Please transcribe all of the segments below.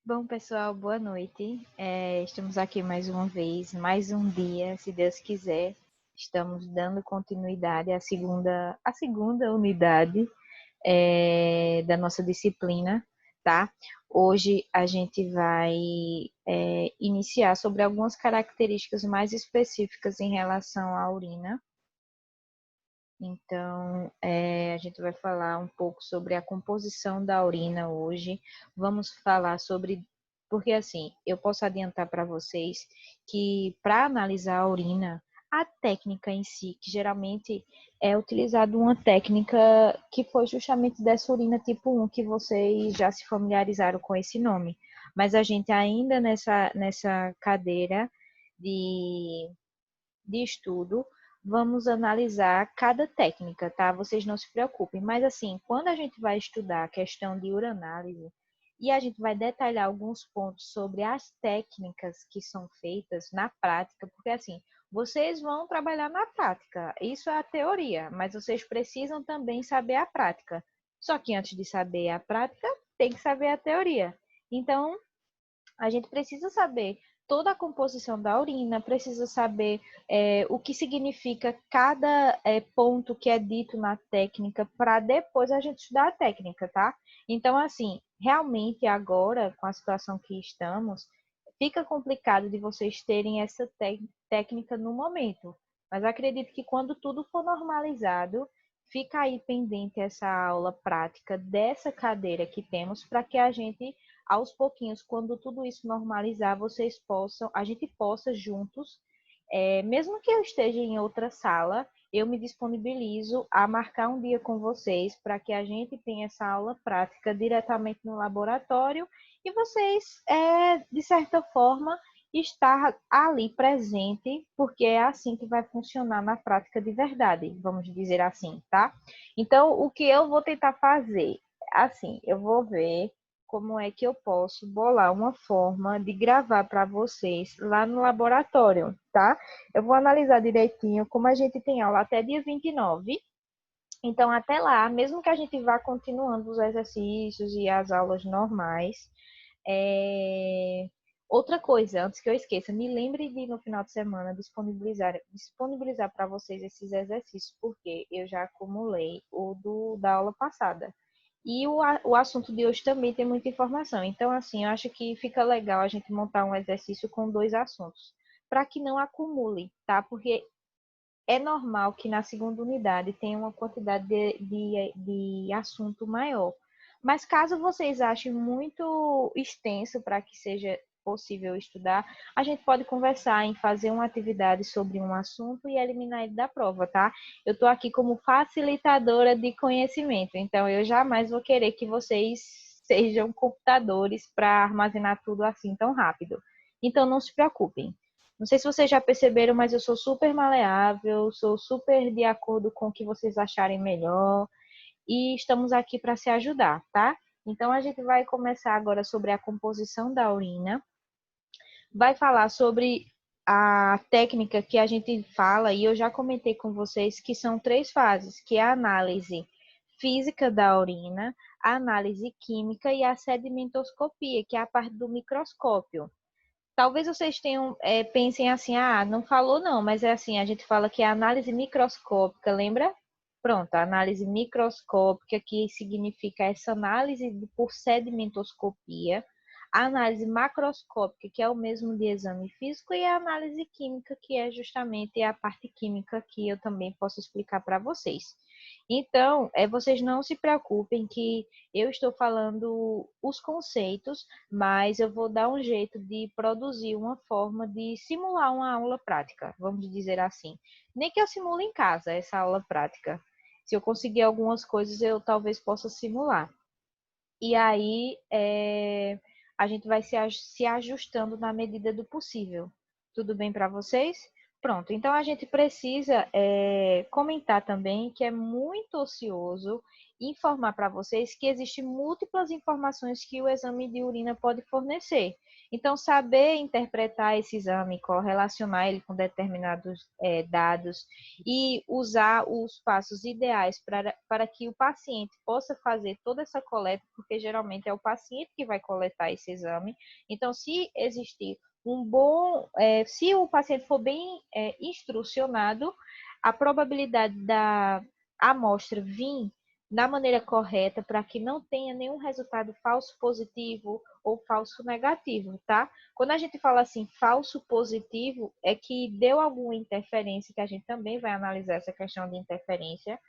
Bom, pessoal, boa noite. Estamos aqui mais uma vez, mais um dia, se Deus quiser. Estamos dando continuidade à segunda unidade da nossa disciplina, tá? Hoje a gente vai iniciar sobre algumas características mais específicas em relação à urina. Então, a gente vai falar um pouco sobre a composição da urina hoje. Vamos falar sobre. Porque, assim, eu posso adiantar para vocês que, para analisar a urina, a técnica em si, que geralmente é utilizada uma técnica que foi justamente dessa urina tipo 1, que vocês já se familiarizaram com esse nome. Mas a gente ainda nessa cadeira de estudo, vamos analisar cada técnica, tá? Vocês não se preocupem. Mas assim, quando a gente vai estudar a questão de uranálise e a gente vai detalhar alguns pontos sobre as técnicas que são feitas na prática, porque assim, vocês vão trabalhar na prática. Isso é a teoria, mas vocês precisam também saber a prática. Só que antes de saber a prática, tem que saber a teoria. Então, a gente precisa saber toda a composição da urina, precisa saber o que significa cada ponto que é dito na técnica, para depois a gente estudar a técnica, tá? Então, assim, realmente agora, com a situação que estamos, fica complicado de vocês terem essa técnica no momento. Mas acredito que quando tudo for normalizado, fica aí pendente essa aula prática dessa cadeira que temos, para que a gente aos pouquinhos, quando tudo isso normalizar, a gente possa juntos, mesmo que eu esteja em outra sala, eu me disponibilizo a marcar um dia com vocês para que a gente tenha essa aula prática diretamente no laboratório e vocês, de certa forma, estar ali presente, porque é assim que vai funcionar na prática de verdade, vamos dizer assim, tá? Então, o que eu vou tentar fazer? Assim, eu vou ver como é que eu posso bolar uma forma de gravar para vocês lá no laboratório, tá? Eu vou analisar direitinho, como a gente tem aula até dia 29. Então, até lá, mesmo que a gente vá continuando os exercícios e as aulas normais, é... outra coisa, antes que eu esqueça, me lembre de no final de semana disponibilizar para vocês esses exercícios, porque eu já acumulei da aula passada. E o assunto de hoje também tem muita informação. Então, assim, eu acho que fica legal a gente montar um exercício com dois assuntos, para que não acumule, tá? Porque é normal que na segunda unidade tenha uma quantidade de assunto maior. Mas caso vocês achem muito extenso para que seja possível estudar, a gente pode conversar em fazer uma atividade sobre um assunto e eliminar ele da prova, tá? Eu estou aqui como facilitadora de conhecimento, então eu jamais vou querer que vocês sejam computadores para armazenar tudo assim tão rápido. Então não se preocupem. Não sei se vocês já perceberam, mas eu sou super maleável, sou super de acordo com o que vocês acharem melhor e estamos aqui para se ajudar, tá? Então a gente vai começar agora sobre a composição da urina, vai falar sobre a técnica que a gente fala, e eu já comentei com vocês que são três fases, que é a análise física da urina, a análise química e a sedimentoscopia, que é a parte do microscópio. Talvez vocês pensem assim, não falou não, mas é assim, a gente fala que é análise microscópica, lembra? Pronto, a análise microscópica, que significa essa análise por sedimentoscopia, a análise macroscópica, que é o mesmo de exame físico, e a análise química, que é justamente a parte química que eu também posso explicar para vocês. Então, vocês não se preocupem que eu estou falando os conceitos, mas eu vou dar um jeito de produzir uma forma de simular uma aula prática, vamos dizer assim. Nem que eu simule em casa essa aula prática. Se eu conseguir algumas coisas, eu talvez possa simular. E aí, a gente vai se ajustando na medida do possível. Tudo bem para vocês? Pronto, então a gente precisa comentar também que é muito ocioso informar para vocês que existem múltiplas informações que o exame de urina pode fornecer. Então, saber interpretar esse exame, correlacionar ele com determinados dados e usar os passos ideais para que o paciente possa fazer toda essa coleta, porque geralmente é o paciente que vai coletar esse exame. Então, se existir se o paciente for bem instrucionado, a probabilidade da amostra vir da maneira correta para que não tenha nenhum resultado falso positivo ou falso negativo, tá? Quando a gente fala assim, falso positivo, é que deu alguma interferência, que a gente também vai analisar essa questão de interferência.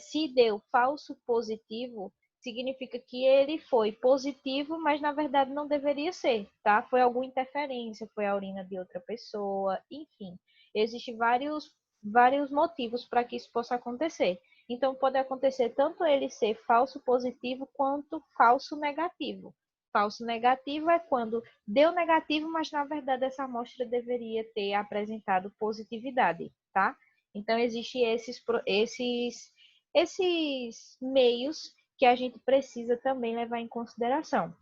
Se deu falso positivo, significa que ele foi positivo, mas na verdade não deveria ser, tá? Foi alguma interferência, foi a urina de outra pessoa, enfim. Existem vários motivos para que isso possa acontecer. Então, pode acontecer tanto ele ser falso positivo quanto falso negativo. Falso negativo é quando deu negativo, mas na verdade essa amostra deveria ter apresentado positividade, tá? Então, existem esses meios que a gente precisa também levar em consideração.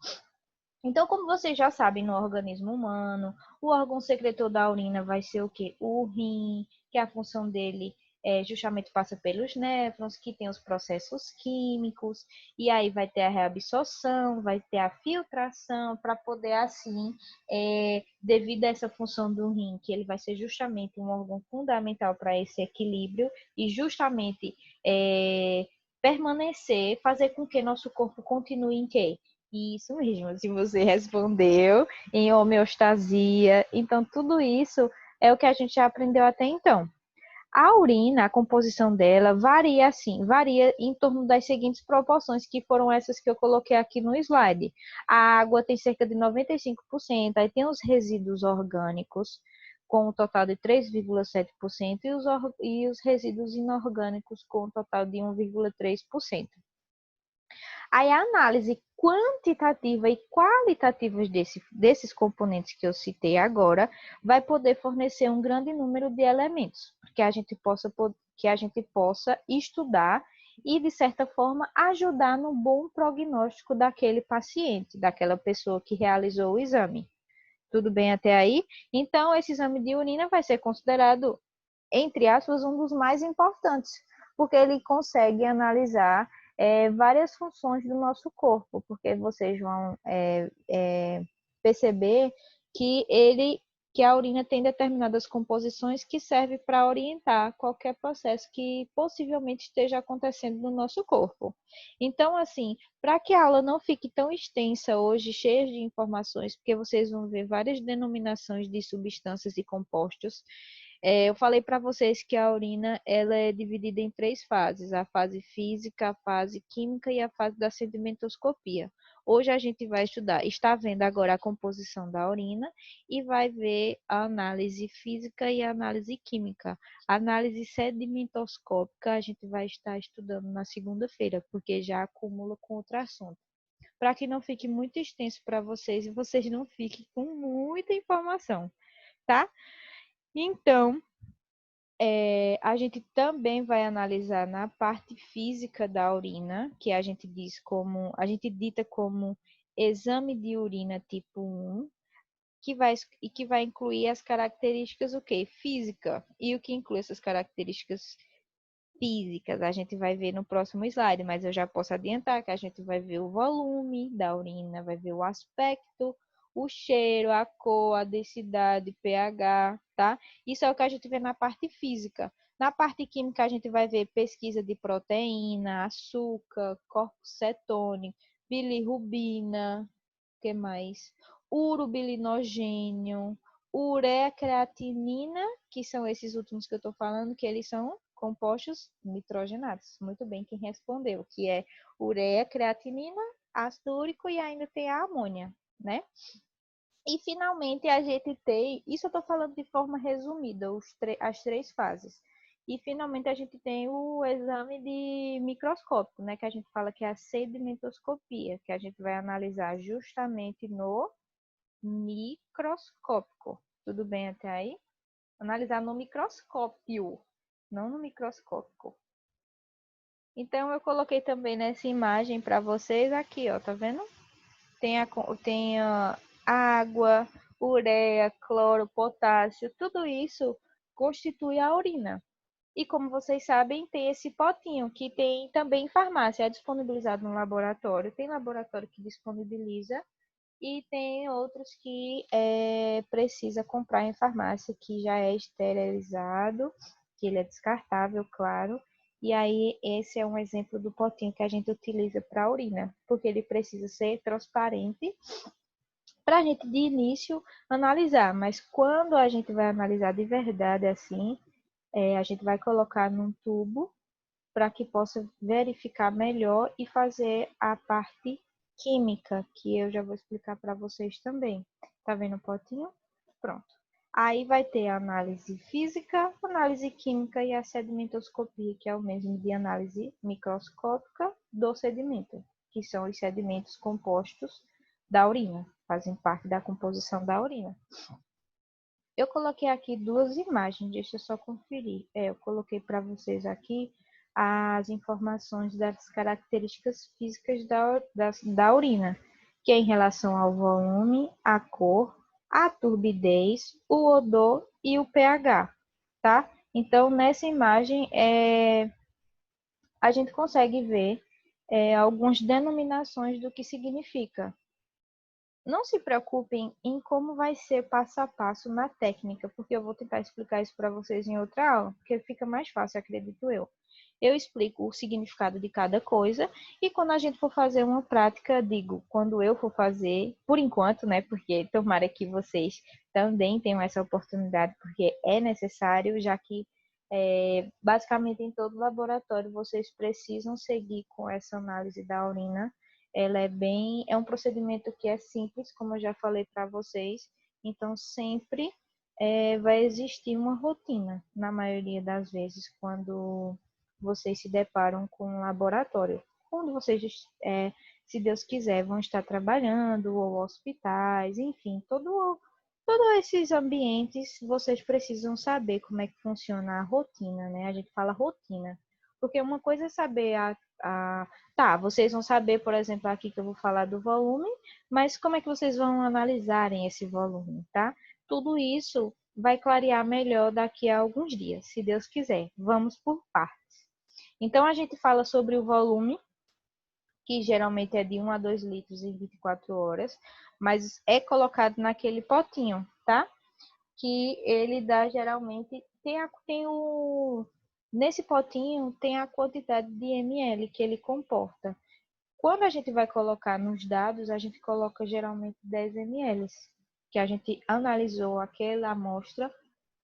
Então, como vocês já sabem, no organismo humano, o órgão secretor da urina vai ser o quê? O rim, que a função dele justamente passa pelos néfrons, que tem os processos químicos, e aí vai ter a reabsorção, vai ter a filtração, para poder assim, devido a essa função do rim, que ele vai ser justamente um órgão fundamental para esse equilíbrio, e justamente permanecer, fazer com que nosso corpo continue em quê? Isso mesmo, se você respondeu em homeostasia. Então, tudo isso é o que a gente já aprendeu até então. A urina, a composição dela varia assim, varia em torno das seguintes proporções, que foram essas que eu coloquei aqui no slide. A água tem cerca de 95%, aí tem os resíduos orgânicos, com um total de 3,7%, e os resíduos inorgânicos, com um total de 1,3%. Aí a análise quantitativa e qualitativa desses componentes que eu citei agora vai poder fornecer um grande número de elementos que a gente possa estudar e, de certa forma, ajudar no bom prognóstico daquele paciente, daquela pessoa que realizou o exame. Tudo bem até aí? Então, esse exame de urina vai ser considerado, entre aspas, um dos mais importantes, porque ele consegue analisar várias funções do nosso corpo, porque vocês vão perceber que a urina tem determinadas composições que servem para orientar qualquer processo que possivelmente esteja acontecendo no nosso corpo. Então, assim, para que a aula não fique tão extensa hoje, cheia de informações, porque vocês vão ver várias denominações de substâncias e compostos, eu falei para vocês que a urina ela é dividida em três fases: a fase física, a fase química e a fase da sedimentoscopia. Hoje a gente vai estudar, está vendo agora a composição da urina e vai ver a análise física e a análise química. A análise sedimentoscópica a gente vai estar estudando na segunda-feira, porque já acumula com outro assunto. Para que não fique muito extenso para vocês e vocês não fiquem com muita informação, tá? Então, a gente também vai analisar na parte física da urina, que a gente dita como exame de urina tipo 1, que vai incluir as características o quê? Física. E o que inclui essas características físicas? A gente vai ver no próximo slide, mas eu já posso adiantar que a gente vai ver o volume da urina, vai ver o aspecto, o cheiro, a cor, a densidade, pH, tá? Isso é o que a gente vê na parte física. Na parte química, a gente vai ver pesquisa de proteína, açúcar, corpos cetônicos, bilirrubina, o que mais? Urobilinogênio, ureia creatinina, que são esses últimos que eu estou falando, que eles são compostos nitrogenados. Muito bem, quem respondeu, que é ureia, creatinina, ácido úrico e ainda tem a amônia, né? E finalmente a gente tem, isso eu estou falando de forma resumida, as três fases. E finalmente a gente tem o exame de microscópico, né? Que a gente fala que é a sedimentoscopia, que a gente vai analisar justamente no microscópico. Tudo bem até aí? Analisar no microscópio, não no microscópico. Então, eu coloquei também nessa imagem para vocês aqui, ó, tá vendo? Tem a água, ureia, cloro, potássio, tudo isso constitui a urina. E como vocês sabem, tem esse potinho que tem também em farmácia, é disponibilizado no laboratório. Tem laboratório que disponibiliza e tem outros que precisa comprar em farmácia, que já é esterilizado, que ele é descartável, claro. E aí, esse é um exemplo do potinho que a gente utiliza para urina, porque ele precisa ser transparente para a gente, de início, analisar. Mas quando a gente vai analisar de verdade assim, a gente vai colocar num tubo para que possa verificar melhor e fazer a parte química, que eu já vou explicar para vocês também. Tá vendo o potinho? Pronto. Aí vai ter a análise física, análise química e a sedimentoscopia, que é o mesmo de análise microscópica do sedimento, que são os sedimentos compostos da urina, fazem parte da composição da urina. Eu coloquei aqui duas imagens, deixa eu só conferir. Eu coloquei para vocês aqui as informações das características físicas da urina, que é em relação ao volume, a cor, a turbidez, o odor e o pH, tá? Então, nessa imagem, a gente consegue ver algumas denominações do que significa. Não se preocupem em como vai ser passo a passo na técnica, porque eu vou tentar explicar isso para vocês em outra aula, porque fica mais fácil, acredito eu. Eu explico o significado de cada coisa e quando a gente for fazer uma prática, digo, quando eu for fazer, por enquanto, né? Porque tomara que vocês também tenham essa oportunidade, porque é necessário, já que basicamente em todo laboratório vocês precisam seguir com essa análise da urina. Ela é um procedimento que é simples, como eu já falei para vocês, então sempre vai existir uma rotina, na maioria das vezes, quando vocês se deparam com um laboratório. Quando vocês, se Deus quiser, vão estar trabalhando, ou hospitais, enfim, todos esses ambientes, vocês precisam saber como é que funciona a rotina, né? A gente fala rotina, porque uma coisa é saber Tá, vocês vão saber, por exemplo, aqui que eu vou falar do volume, mas como é que vocês vão analisarem esse volume, tá? Tudo isso vai clarear melhor daqui a alguns dias, se Deus quiser. Vamos por partes. Então, a gente fala sobre o volume, que geralmente é de 1 a 2 litros em 24 horas, mas é colocado naquele potinho, tá? Que ele dá geralmente, nesse potinho tem a quantidade de ml que ele comporta. Quando a gente vai colocar nos dados, a gente coloca geralmente 10 ml, que a gente analisou aquela amostra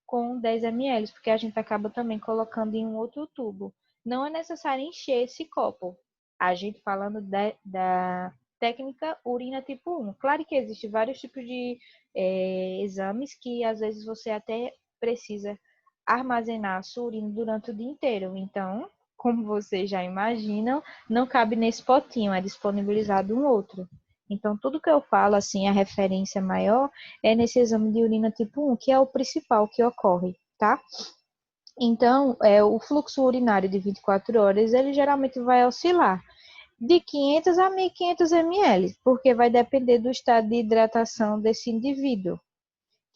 com 10 ml, porque a gente acaba também colocando em um outro tubo. Não é necessário encher esse copo. A gente falando da técnica urina tipo 1. Claro que existem vários tipos de exames que às vezes você até precisa armazenar a sua urina durante o dia inteiro. Então, como vocês já imaginam, não cabe nesse potinho, é disponibilizado um outro. Então, tudo que eu falo, assim, a referência maior é nesse exame de urina tipo 1, que é o principal que ocorre, tá? Então, o fluxo urinário de 24 horas, ele geralmente vai oscilar de 500 a 1.500 ml, porque vai depender do estado de hidratação desse indivíduo,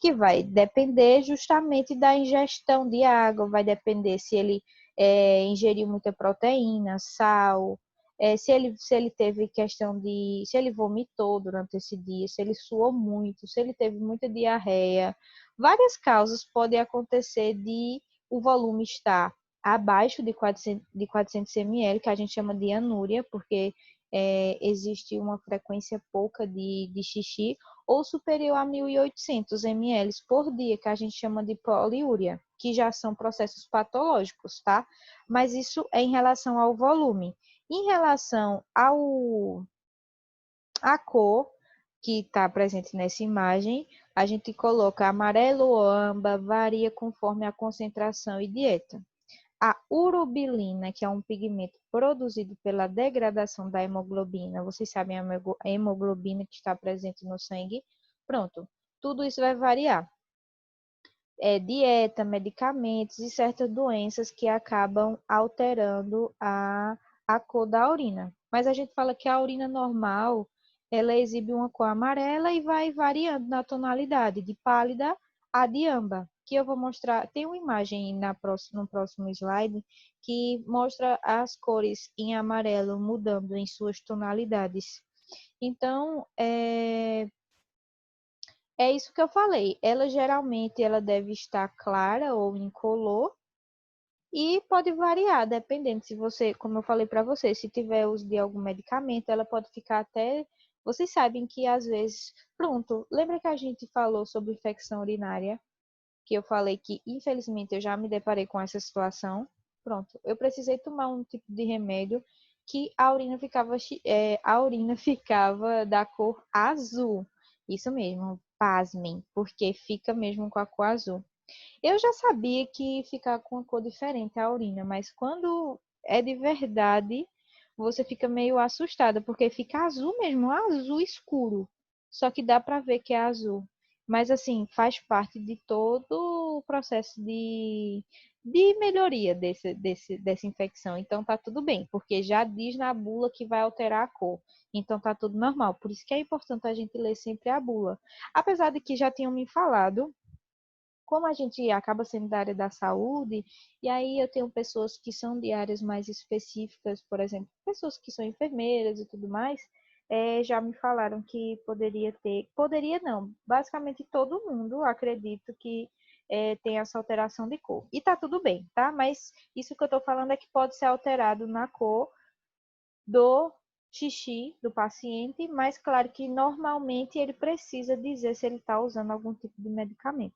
que vai depender justamente da ingestão de água, vai depender se ele ingeriu muita proteína, sal, se ele teve questão se ele vomitou durante esse dia, se ele suou muito, se ele teve muita diarreia. Várias causas podem acontecer de o volume estar abaixo de 400 ml, que a gente chama de anúria, porque existe uma frequência pouca de xixi, ou superior a 1.800 ml por dia, que a gente chama de poliúria, que já são processos patológicos, tá? Mas isso é em relação ao volume. Em relação à cor que está presente nessa imagem, a gente coloca amarelo ou âmbar, varia conforme a concentração e dieta. A urobilina, que é um pigmento produzido pela degradação da hemoglobina, vocês sabem a hemoglobina que está presente no sangue? Pronto, tudo isso vai variar. Dieta, medicamentos e certas doenças que acabam alterando a cor da urina. Mas a gente fala que a urina normal, ela exibe uma cor amarela e vai variando na tonalidade, de pálida a de âmbar. Que eu vou mostrar, tem uma imagem no próximo slide que mostra as cores em amarelo mudando em suas tonalidades. Então, é isso que eu falei. Ela geralmente ela deve estar clara ou incolor e pode variar, dependendo se você, como eu falei para você, se tiver uso de algum medicamento, ela pode ficar até. Vocês sabem que às vezes, pronto, lembra que a gente falou sobre infecção urinária? Que eu falei que infelizmente eu já me deparei com essa situação. Pronto, eu precisei tomar um tipo de remédio que a urina ficava da cor azul. Isso mesmo, pasmem, porque fica mesmo com a cor azul. Eu já sabia que ficar com uma cor diferente a urina, mas quando é de verdade, você fica meio assustada, porque fica azul mesmo, azul escuro. Só que dá para ver que é azul. Mas assim, faz parte de todo o processo de melhoria dessa infecção. Então tá tudo bem, porque já diz na bula que vai alterar a cor. Então tá tudo normal. Por isso que é importante a gente ler sempre a bula. Apesar de que já tinham me falado como a gente acaba sendo da área da saúde, e aí eu tenho pessoas que são de áreas mais específicas, por exemplo, pessoas que são enfermeiras e tudo mais, já me falaram que poderia não, basicamente todo mundo, acredito que tem essa alteração de cor. E tá tudo bem, tá? Mas isso que eu tô falando é que pode ser alterado na cor do xixi do paciente, mas claro que normalmente ele precisa dizer se ele está usando algum tipo de medicamento.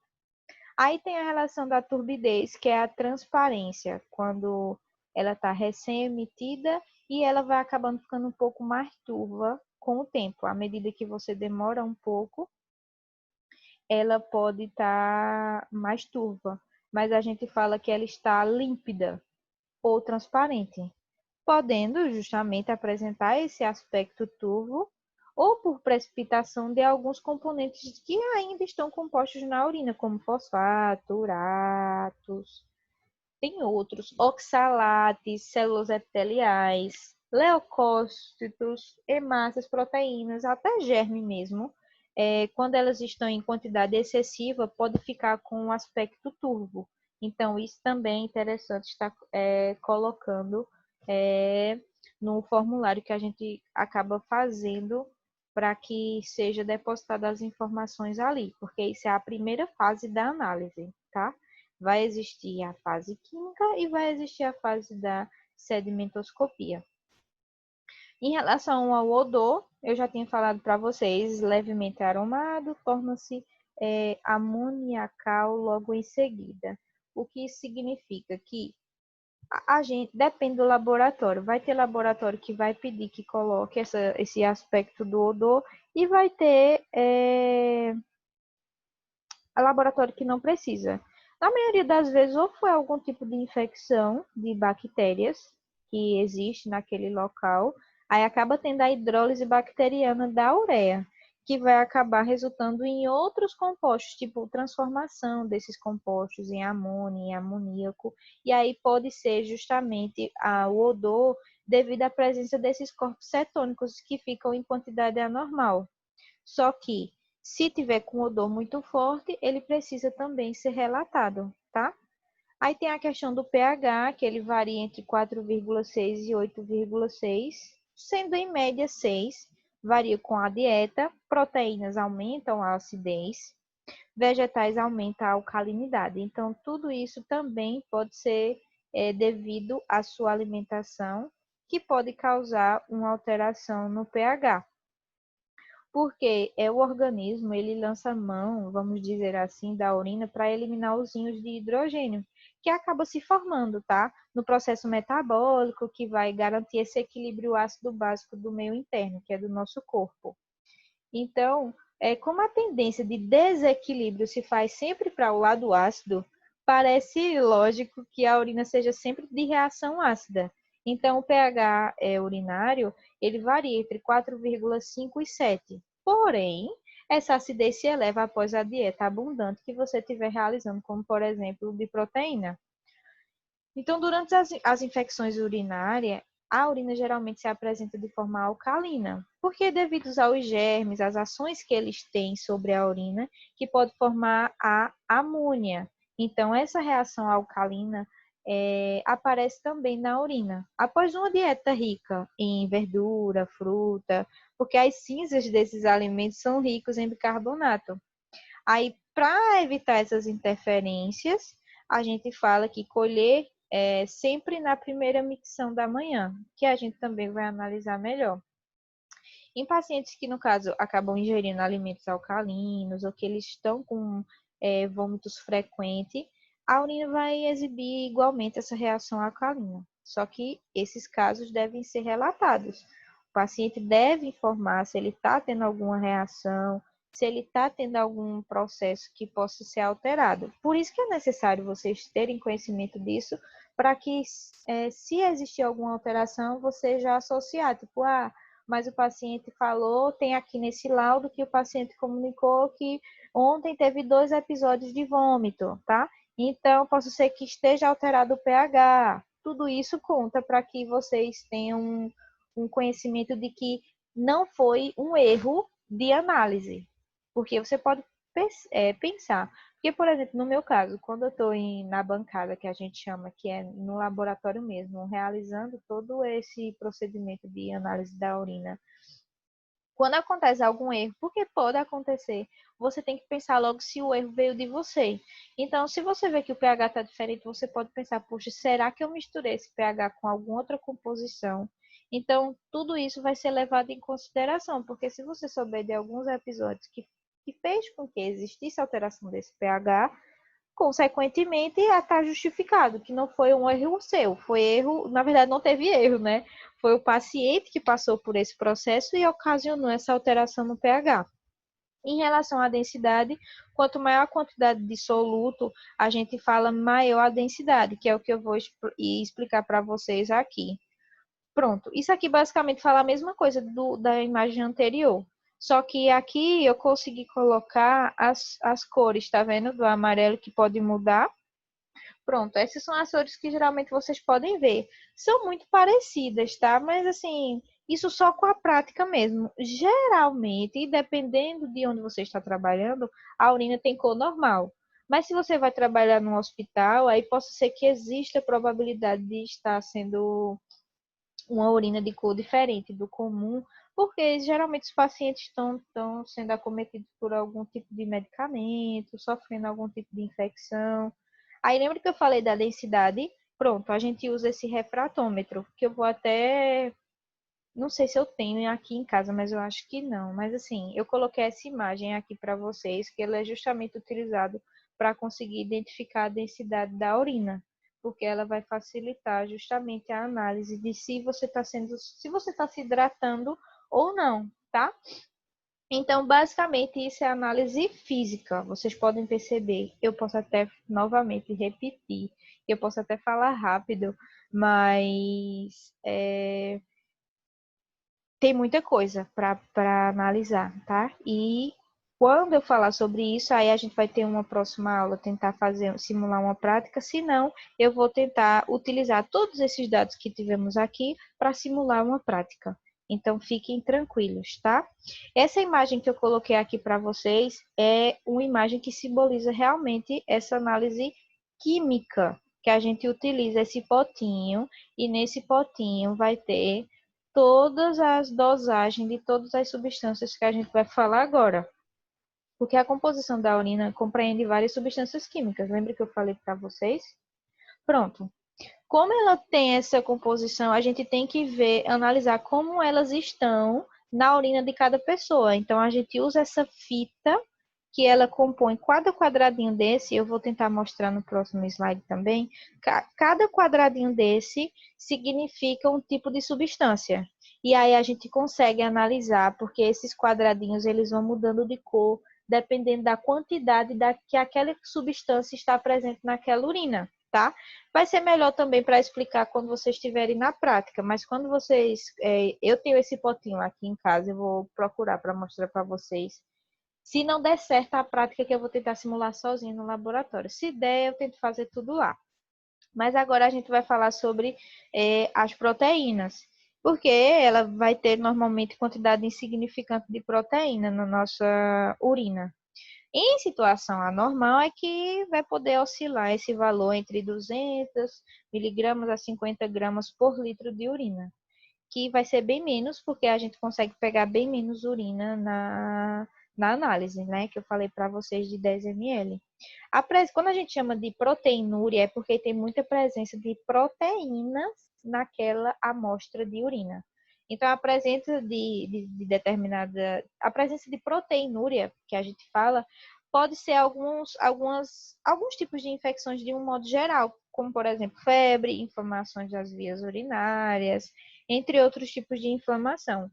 Aí tem a relação da turbidez, que é a transparência, quando ela está recém-emitida e ela vai acabando ficando um pouco mais turva com o tempo. À medida que você demora um pouco, ela pode estar mais turva, mas a gente fala que ela está límpida ou transparente, podendo justamente apresentar esse aspecto turvo ou por precipitação de alguns componentes que ainda estão compostos na urina, como fosfato, uratos, tem outros, oxalates, células epiteliais, leucócitos, hemácias, proteínas, até germe mesmo. Quando elas estão em quantidade excessiva, pode ficar com um aspecto turvo. Então, isso também é interessante estar colocando no formulário que a gente acaba fazendo para que seja depositada as informações ali, porque isso é a primeira fase da análise, tá? Vai existir a fase química e vai existir a fase da sedimentoscopia. Em relação ao odor, eu já tinha falado para vocês, levemente aromado, torna-se amoniacal logo em seguida. O que isso significa? Que a gente depende do laboratório. Vai ter laboratório que vai pedir que coloque esse aspecto do odor e vai ter laboratório que não precisa. Na maioria das vezes, ou foi algum tipo de infecção de bactérias que existe naquele local, aí acaba tendo a hidrólise bacteriana da ureia, que vai acabar resultando em outros compostos, tipo transformação desses compostos em amônia, em amoníaco, e aí pode ser justamente o odor devido à presença desses corpos cetônicos que ficam em quantidade anormal. Só que, se tiver com odor muito forte, ele precisa também ser relatado, tá? Aí tem a questão do pH, que ele varia entre 4,6 e 8,6, sendo em média 6, varia com a dieta, proteínas aumentam a acidez, vegetais aumentam a alcalinidade. Então, tudo isso também pode ser devido à sua alimentação, que pode causar uma alteração no pH. Porque o organismo, ele lança mão, vamos dizer assim, da urina para eliminar os íons de hidrogênio, que acaba se formando, tá? No processo metabólico, que vai garantir esse equilíbrio ácido básico do meio interno, que é do nosso corpo. Então, como a tendência de desequilíbrio se faz sempre para o lado ácido, parece lógico que a urina seja sempre de reação ácida. Então, o pH urinário, ele varia entre 4,5 e 7. Porém, essa acidez se eleva após a dieta abundante que você estiver realizando, como, por exemplo, de proteína. Então, durante as infecções urinárias, a urina geralmente se apresenta de forma alcalina, porque devido aos germes, às ações que eles têm sobre a urina, que pode formar a amônia. Então, essa reação alcalina aparece também na urina. Após uma dieta rica em verdura, fruta, porque as cinzas desses alimentos são ricos em bicarbonato. Aí, para evitar essas interferências, a gente fala que colher sempre na primeira micção da manhã, que a gente também vai analisar melhor. Em pacientes que, no caso, acabam ingerindo alimentos alcalinos ou que eles estão com vômitos frequentes, a urina vai exibir igualmente essa reação alcalina. Só que esses casos devem ser relatados. O paciente deve informar se ele está tendo alguma reação, se ele está tendo algum processo que possa ser alterado. Por isso que é necessário vocês terem conhecimento disso, para que, se existir alguma alteração, você já associar, tipo, mas o paciente falou, tem aqui nesse laudo que o paciente comunicou que ontem teve 2 episódios de vômito, tá? Então, pode ser que esteja alterado o pH. Tudo isso conta para que vocês tenham um conhecimento de que não foi um erro de análise. Porque você pode pensar. Porque, por exemplo, no meu caso, quando eu estou na bancada, que a gente chama, que é no laboratório mesmo, realizando todo esse procedimento de análise da urina, quando acontece algum erro, porque pode acontecer, você tem que pensar logo se o erro veio de você. Então, se você vê que o pH está diferente, você pode pensar, poxa, será que eu misturei esse pH com alguma outra composição? Então, tudo isso vai ser levado em consideração, porque se você souber de alguns episódios que fez com que existisse alteração desse pH, consequentemente, está justificado, que não foi um erro seu, foi erro, na verdade não teve erro, né? Foi o paciente que passou por esse processo e ocasionou essa alteração no pH. Em relação à densidade, quanto maior a quantidade de soluto, a gente fala maior a densidade, que é o que eu vou explicar para vocês aqui. Pronto, isso aqui basicamente fala a mesma coisa da imagem anterior. Só que aqui eu consegui colocar as cores, tá vendo? Do amarelo que pode mudar. Pronto, essas são as cores que geralmente vocês podem ver. São muito parecidas, tá? Mas assim, isso só com a prática mesmo. Geralmente, dependendo de onde você está trabalhando, a urina tem cor normal. Mas se você vai trabalhar num hospital, aí pode ser que exista a probabilidade de estar sendo uma urina de cor diferente do comum, porque geralmente os pacientes estão sendo acometidos por algum tipo de medicamento, sofrendo algum tipo de infecção. Aí lembra que eu falei da densidade? Pronto, a gente usa esse refratômetro, que eu vou até. Não sei se eu tenho aqui em casa, mas eu acho que não. Mas assim, eu coloquei essa imagem aqui para vocês, que ele é justamente utilizado para conseguir identificar a densidade da urina, porque ela vai facilitar justamente a análise de se você está se hidratando ou não, tá? Então, basicamente, isso é análise física. Vocês podem perceber. Eu posso até novamente repetir, eu posso até falar rápido, mas tem muita coisa para analisar, tá? E quando eu falar sobre isso, aí a gente vai ter uma próxima aula, tentar simular uma prática, se não, eu vou tentar utilizar todos esses dados que tivemos aqui para simular uma prática. Então, fiquem tranquilos, tá? Essa imagem que eu coloquei aqui para vocês é uma imagem que simboliza realmente essa análise química, que a gente utiliza esse potinho, e nesse potinho vai ter todas as dosagens de todas as substâncias que a gente vai falar agora. Porque a composição da urina compreende várias substâncias químicas. Lembra que eu falei para vocês? Pronto. Como ela tem essa composição, a gente tem que analisar como elas estão na urina de cada pessoa. Então, a gente usa essa fita que ela compõe cada quadradinho desse, eu vou tentar mostrar no próximo slide também. Cada quadradinho desse significa um tipo de substância. E aí a gente consegue analisar, porque esses quadradinhos eles vão mudando de cor, dependendo da quantidade que aquela substância está presente naquela urina, tá? Vai ser melhor também para explicar quando vocês estiverem na prática, mas quando vocês... eu tenho esse potinho aqui em casa, eu vou procurar para mostrar para vocês. Se não der certo a prática, que eu vou tentar simular sozinha no laboratório. Se der, eu tento fazer tudo lá. Mas agora a gente vai falar sobre as proteínas, porque ela vai ter normalmente quantidade insignificante de proteína na nossa urina. Em situação anormal é que vai poder oscilar esse valor entre 200 miligramas a 50 gramas por litro de urina, que vai ser bem menos, porque a gente consegue pegar bem menos urina na análise, né? Que eu falei para vocês de 10 ml. Quando a gente chama de proteinúria, é porque tem muita presença de proteínas naquela amostra de urina. Então, a presença de determinada. A presença de proteinúria, que a gente fala, pode ser alguns tipos de infecções de um modo geral, como, por exemplo, febre, inflamações das vias urinárias, entre outros tipos de inflamação.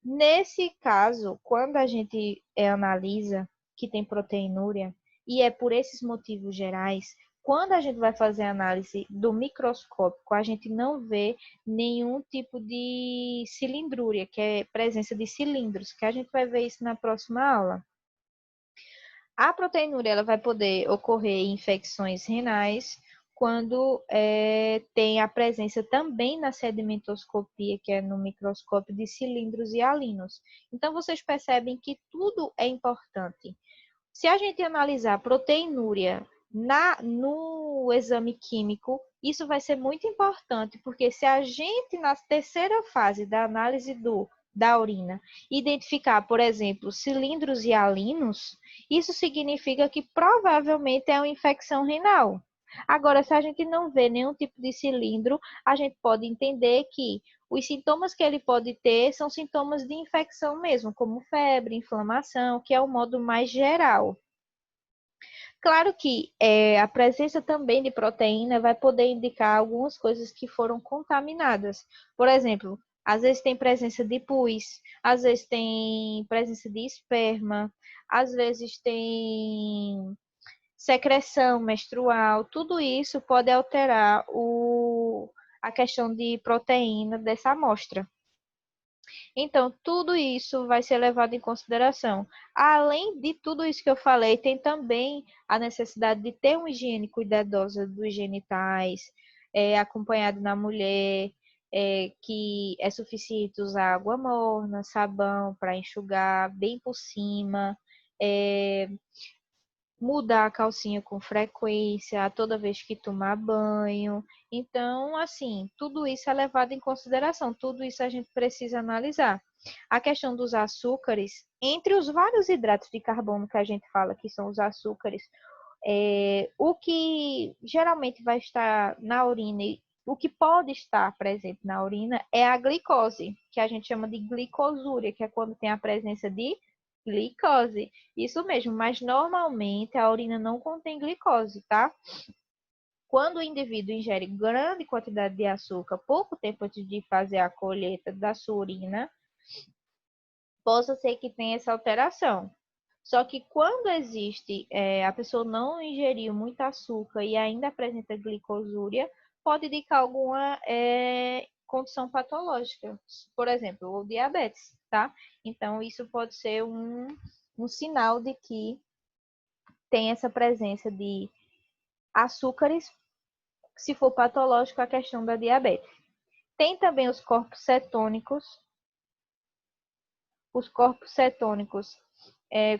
Nesse caso, quando a gente analisa que tem proteinúria, e é por esses motivos gerais, quando a gente vai fazer a análise do microscópico, a gente não vê nenhum tipo de cilindrúria, que é presença de cilindros, que a gente vai ver isso na próxima aula. A proteinúria ela vai poder ocorrer em infecções renais, quando tem a presença também na sedimentoscopia, que é no microscópio, de cilindros e halinos. Então, vocês percebem que tudo é importante. Se a gente analisar a proteinúria no exame químico, isso vai ser muito importante, porque se a gente, na terceira fase da análise da urina, identificar, por exemplo, cilindros e halinos, isso significa que provavelmente é uma infecção renal. Agora, se a gente não vê nenhum tipo de cilindro, a gente pode entender que os sintomas que ele pode ter são sintomas de infecção mesmo, como febre, inflamação, que é o modo mais geral. Claro que a presença também de proteína vai poder indicar algumas coisas que foram contaminadas. Por exemplo, às vezes tem presença de pus, às vezes tem presença de esperma, às vezes tem secreção menstrual. Tudo isso pode alterar a questão de proteína dessa amostra. Então, tudo isso vai ser levado em consideração. Além de tudo isso que eu falei, tem também a necessidade de ter uma higiene cuidadosa dos genitais, acompanhado na mulher, que é suficiente usar água morna, sabão para enxugar bem por cima, mudar a calcinha com frequência, toda vez que tomar banho. Então, assim, tudo isso é levado em consideração, tudo isso a gente precisa analisar. A questão dos açúcares, entre os vários hidratos de carbono que a gente fala que são os açúcares, o que geralmente vai estar na urina, o que pode estar presente na urina é a glicose, que a gente chama de glicosúria, que é quando tem a presença de glicose. Isso mesmo, mas normalmente a urina não contém glicose, tá? Quando o indivíduo ingere grande quantidade de açúcar pouco tempo antes de fazer a colheita da sua urina, possa ser que tenha essa alteração. Só que quando existe, a pessoa não ingeriu muito açúcar e ainda apresenta glicosúria, pode indicar alguma condição patológica, por exemplo, o diabetes, tá? Então, isso pode ser um sinal de que tem essa presença de açúcares, se for patológico, a questão da diabetes. Tem também os corpos cetônicos. Os corpos cetônicos,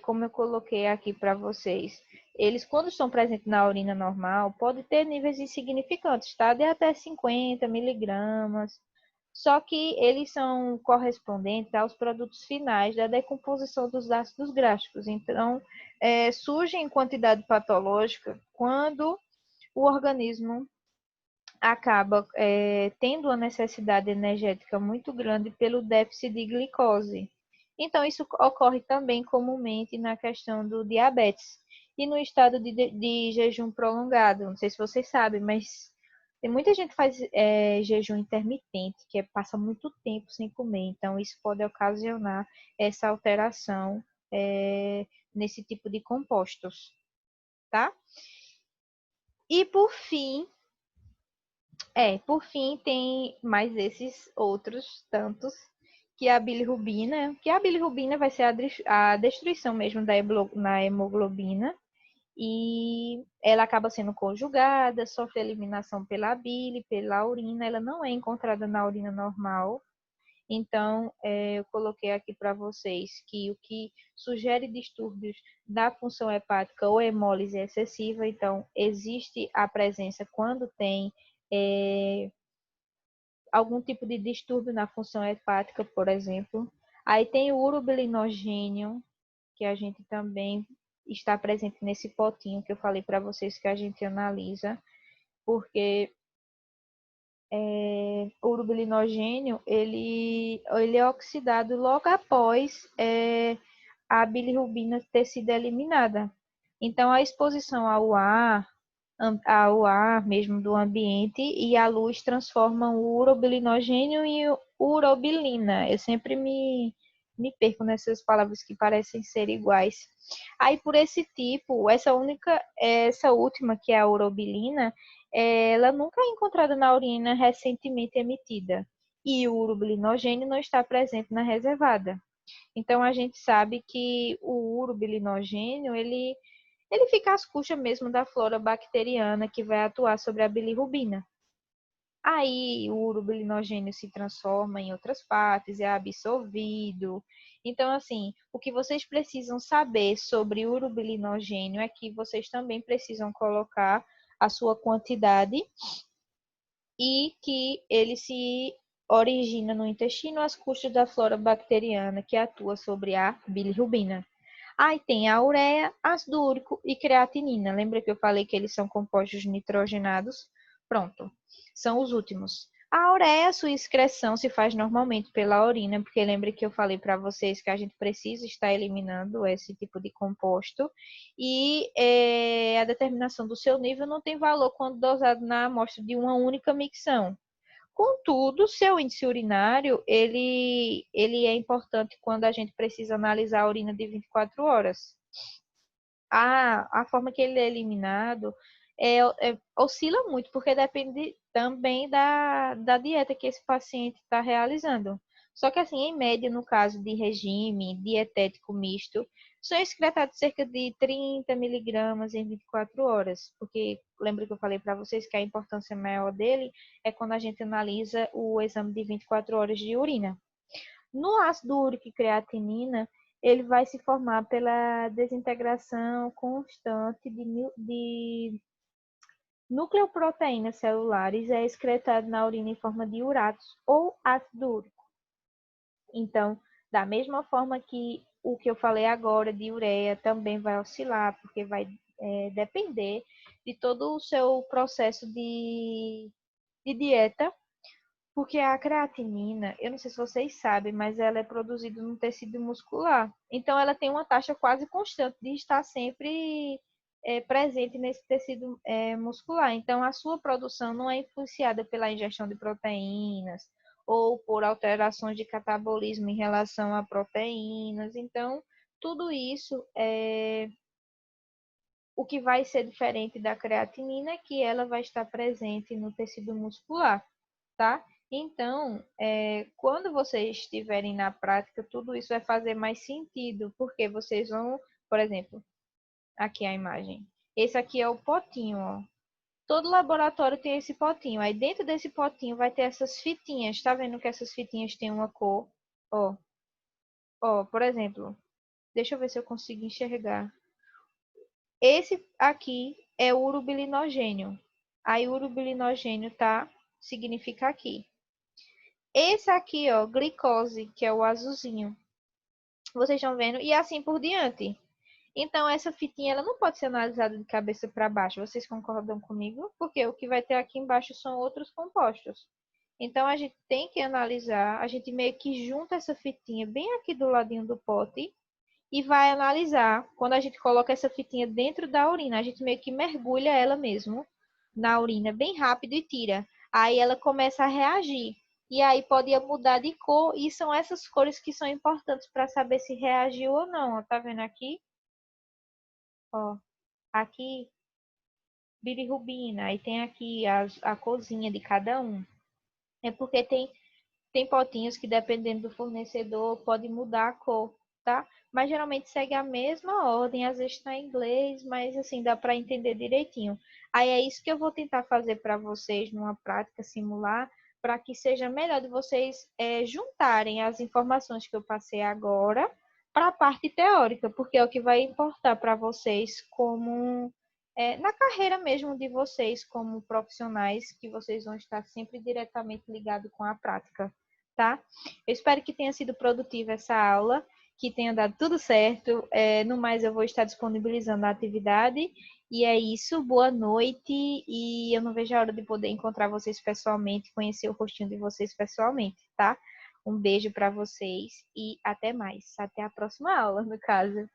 como eu coloquei aqui para vocês, eles, quando estão presentes na urina normal, podem ter níveis insignificantes, tá? De até 50 miligramas. Só que eles são correspondentes aos produtos finais da decomposição dos ácidos gráficos. Então, surge em quantidade patológica quando o organismo acaba tendo uma necessidade energética muito grande pelo déficit de glicose. Então, isso ocorre também comumente na questão do diabetes e no estado de jejum prolongado. Não sei se vocês sabem, mas tem muita gente que faz jejum intermitente, que passa muito tempo sem comer. Então, isso pode ocasionar essa alteração nesse tipo de compostos, tá? E por fim, tem mais esses outros tantos, que é a bilirrubina, que a bilirrubina vai ser a destruição mesmo na hemoglobina, e ela acaba sendo conjugada, sofre eliminação pela bile, pela urina, ela não é encontrada na urina normal. Então, eu coloquei aqui para vocês que o que sugere distúrbios da função hepática ou hemólise excessiva, então, existe a presença quando tem algum tipo de distúrbio na função hepática, por exemplo. Aí tem o urobilinogênio, que a gente também está presente nesse potinho que eu falei para vocês que a gente analisa, porque o urobilinogênio ele é oxidado logo após a bilirrubina ter sido eliminada. Então, a exposição ao ar mesmo do ambiente e a luz transformam o urobilinogênio em urobilina. Eu sempre me perco nessas palavras que parecem ser iguais. Aí, por esse tipo, essa última, que é a urobilina, ela nunca é encontrada na urina recentemente emitida. E o urobilinogênio não está presente na reservada. Então, a gente sabe que o urobilinogênio, ele fica às custas mesmo da flora bacteriana que vai atuar sobre a bilirrubina. Aí o urobilinogênio se transforma em outras partes, é absorvido. Então, assim, o que vocês precisam saber sobre o urobilinogênio é que vocês também precisam colocar a sua quantidade e que ele se origina no intestino às custas da flora bacteriana que atua sobre a bilirrubina. Aí tem a ureia, ácido úrico e creatinina. Lembra que eu falei que eles são compostos nitrogenados? Pronto, são os últimos. A ureia, sua excreção se faz normalmente pela urina, porque lembra que eu falei para vocês que a gente precisa estar eliminando esse tipo de composto. E a determinação do seu nível não tem valor quando dosado na amostra de uma única micção. Contudo, seu índice urinário, ele é importante quando a gente precisa analisar a urina de 24 horas. A forma que ele é eliminado oscila muito, porque depende também da dieta que esse paciente está realizando. Só que, assim, em média, no caso de regime dietético misto, são excretados cerca de 30 miligramas em 24 horas, porque lembra que eu falei para vocês que a importância maior dele é quando a gente analisa o exame de 24 horas de urina. No ácido úrico e creatinina, ele vai se formar pela desintegração constante de nucleoproteínas celulares, é excretado na urina em forma de uratos ou ácido úrico. Então, da mesma forma que o que eu falei agora de ureia também vai oscilar, porque vai depender de todo o seu processo de dieta, porque a creatinina, eu não sei se vocês sabem, mas ela é produzida no tecido muscular. Então, ela tem uma taxa quase constante de estar sempre presente nesse tecido muscular. Então, a sua produção não é influenciada pela ingestão de proteínas ou por alterações de catabolismo em relação a proteínas. Então, tudo isso o que vai ser diferente da creatinina é que ela vai estar presente no tecido muscular, tá? Então, quando vocês estiverem na prática, tudo isso vai fazer mais sentido, porque vocês vão, por exemplo, aqui a imagem. Esse aqui é o potinho, ó. Todo laboratório tem esse potinho. Aí dentro desse potinho vai ter essas fitinhas. Tá vendo que essas fitinhas têm uma cor? Ó, ó, por exemplo, deixa eu ver se eu consigo enxergar. Esse aqui é o urobilinogênio. Aí o urobilinogênio tá, significa aqui. Esse aqui, ó, glicose, que é o azulzinho. Vocês estão vendo? E assim por diante. Então, essa fitinha ela não pode ser analisada de cabeça para baixo. Vocês concordam comigo? Porque o que vai ter aqui embaixo são outros compostos. Então, a gente tem que analisar, a gente meio que junta essa fitinha bem aqui do ladinho do pote e vai analisar. Quando a gente coloca essa fitinha dentro da urina, a gente meio que mergulha ela mesmo na urina bem rápido e tira. Aí ela começa a reagir. E aí pode mudar de cor, e são essas cores que são importantes para saber se reagiu ou não. Ó, tá vendo aqui? Ó, aqui bilirrubina, aí tem aqui a corzinha de cada um. É porque tem potinhos que, dependendo do fornecedor, pode mudar a cor. tá? Mas geralmente segue a mesma ordem, às vezes está em inglês, mas assim dá para entender direitinho. Aí é isso que eu vou tentar fazer para vocês numa prática simular, para que seja melhor de vocês juntarem as informações que eu passei agora para a parte teórica, porque é o que vai importar para vocês como na carreira mesmo de vocês como profissionais, que vocês vão estar sempre diretamente ligados com a prática, tá? Eu espero que tenha sido produtiva essa aula, que tenha dado tudo certo. No mais, eu vou estar disponibilizando a atividade. E é isso, boa noite. E eu não vejo a hora de poder encontrar vocês pessoalmente, conhecer o rostinho de vocês pessoalmente, tá? Um beijo para vocês e até mais. Até a próxima aula, no caso.